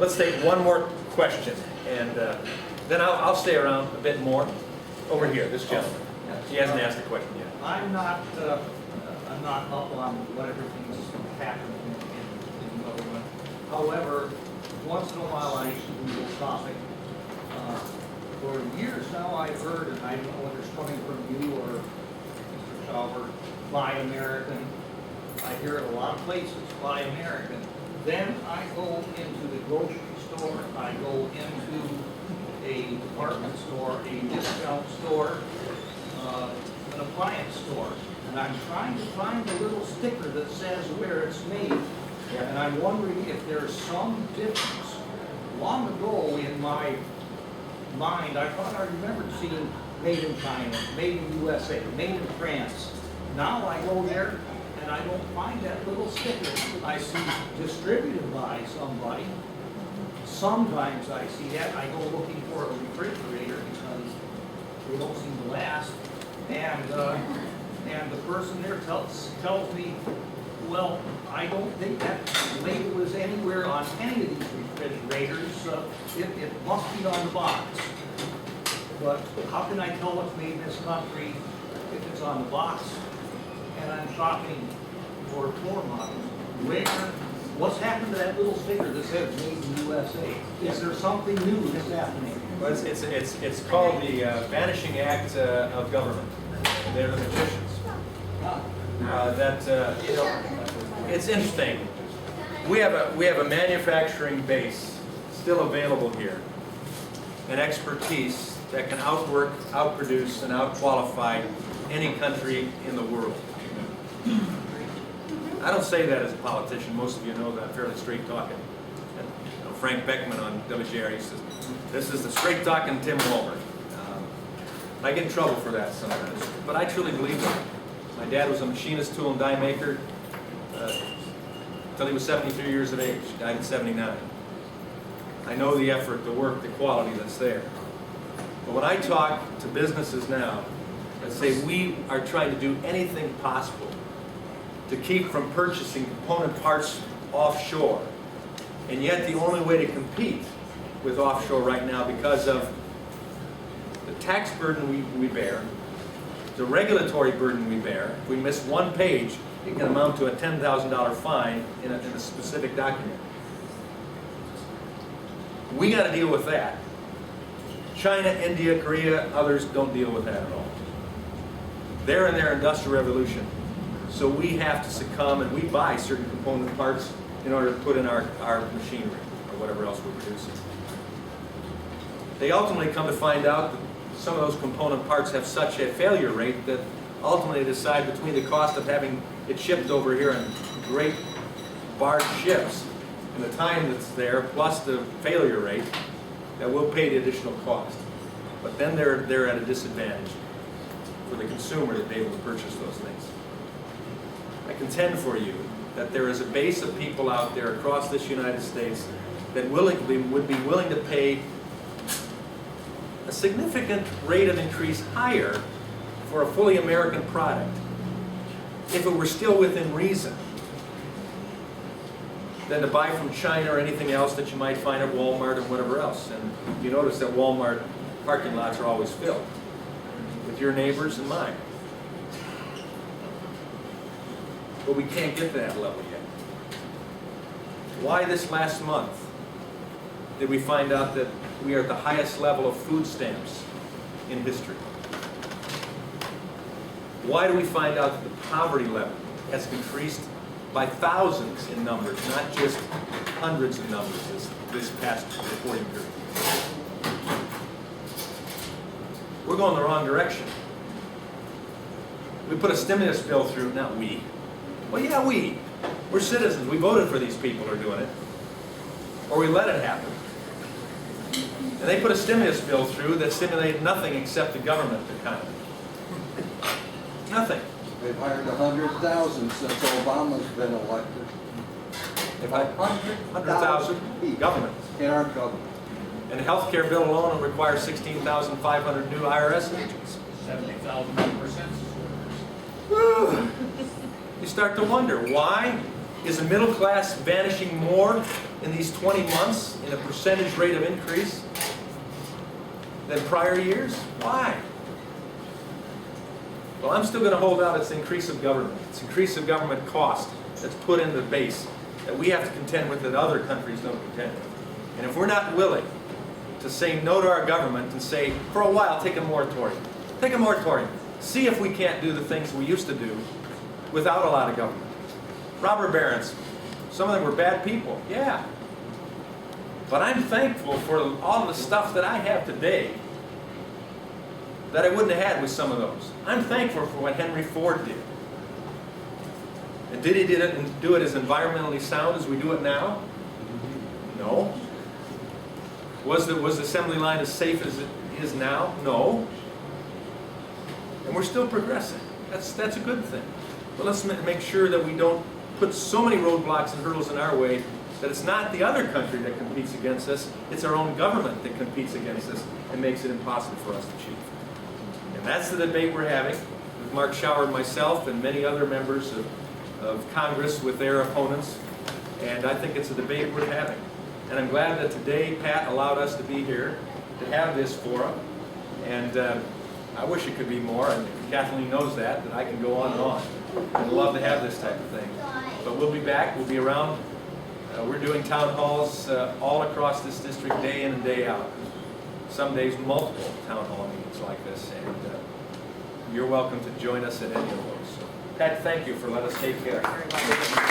let's take one more question, and then I'll stay around a bit more. Over here, this gentleman. He hasn't asked a question yet. I'm not up on what everything's happening in the government. However, once in a while I Google topic. For years now I've heard, and I don't know whether it's coming from you or Mr. Walberg, Buy American. I hear it a lot of places, Buy American. Then I go into the grocery store, I go into a department store, a discount store, an appliance store, and I'm trying to find the little sticker that says where it's made. And I'm wondering if there's some difference. Long ago in my mind, I thought I remembered seeing made in China, made in USA, made in France. Now I go there and I don't find that little sticker. I see distributed by somebody. Sometimes I see that. I go looking for a refrigerator because they don't seem to last. And the person there tells me, well, I don't think that label is anywhere on any of these refrigerators. It must be on the box. But how can I tell what's made in this country if it's on the box and I'm shopping for floor models? What's happened to that little sticker that says made in USA? Is there something new that's happening? Well, it's called the Vanishing Act of Government. They're the magicians. It's interesting. We have a manufacturing base still available here, and expertise that can outwork, outproduce, and outqualify any country in the world. I don't say that as a politician. Most of you know that I'm fairly straight talking. And, you know, Frank Beckman on WJR says, "This is the straight talking Tim Walberg." I get in trouble for that sometimes, but I truly believe that. My dad was a machinist, tool and die maker until he was 73 years of age. He died at 79. I know the effort, the work, the quality that's there. But when I talk to businesses now that say we are trying to do anything possible to keep from purchasing component parts offshore, and yet the only way to compete with offshore right now because of the tax burden we bear, the regulatory burden we bear. If we miss one page, it can amount to a $10,000 fine in a specific document. We got to deal with that. China, India, Korea, others don't deal with that at all. They're in their industrial revolution. So we have to succumb, and we buy certain component parts in order to put in our machinery or whatever else we're producing. They ultimately come to find out that some of those component parts have such a failure rate that ultimately decide between the cost of having it shipped over here on great barge ships and the time that's there, plus the failure rate, that we'll pay the additional cost. But then they're at a disadvantage for the consumer to be able to purchase those things. I contend for you that there is a base of people out there across this United States that would be willing to pay a significant rate of increase higher for a fully American product if it were still within reason than to buy from China or anything else that you might find at Walmart or whatever else. And you notice that Walmart parking lots are always filled with your neighbors and mine. But we can't get to that level yet. Why this last month did we find out that we are at the highest level of food stamps in history? Why do we find out that the poverty level has increased by thousands in numbers, not just hundreds of numbers this past reporting period? We're going the wrong direction. We put a stimulus bill through, not we. Well, yeah, we're citizens. We voted for these people who are doing it. Or we let it happen. And they put a stimulus bill through that stimulated nothing except the government economy. Nothing. They've hired 100,000 since Obama's been elected. They've hired 100,000 government. In our government. And the health care bill alone will require 16,500 new IRS agents. 70,000 census Woo. You start to wonder, why? Is the middle class vanishing more in these 20 months in a percentage rate of increase than prior years? Why? Well, I'm still going to hold out its increase of government. It's increase of government cost that's put in the base that we have to contend with that other countries don't contend with. And if we're not willing to say no to our government and say, for a while, take a moratorium. Take a moratorium. See if we can't do the things we used to do without a lot of government. Robber barons, some of them were bad people, yeah. But I'm thankful for all the stuff that I have today that I wouldn't have had with some of those. I'm thankful for what Henry Ford did. And did he do it as environmentally sound as we do it now? No. Was the assembly line as safe as it is now? No. And we're still progressing. That's a good thing. But let's make sure that we don't put so many roadblocks and hurdles in our way that it's not the other country that competes against us, it's our own government that competes against us and makes it impossible for us to achieve. And that's the debate we're having with Mark Schauer and myself and many other members of Congress with their opponents. And I think it's a debate we're having. And I'm glad that today Pat allowed us to be here to have this forum. And I wish it could be more, and Kathleen knows that I can go on and on. I'd love to have this type of thing. But we'll be back, we'll be around. We're doing town halls all across this district day in and day out. Some days multiple town hall meetings like this, and you're welcome to join us at any of those. So, Pat, thank you for letting us take care.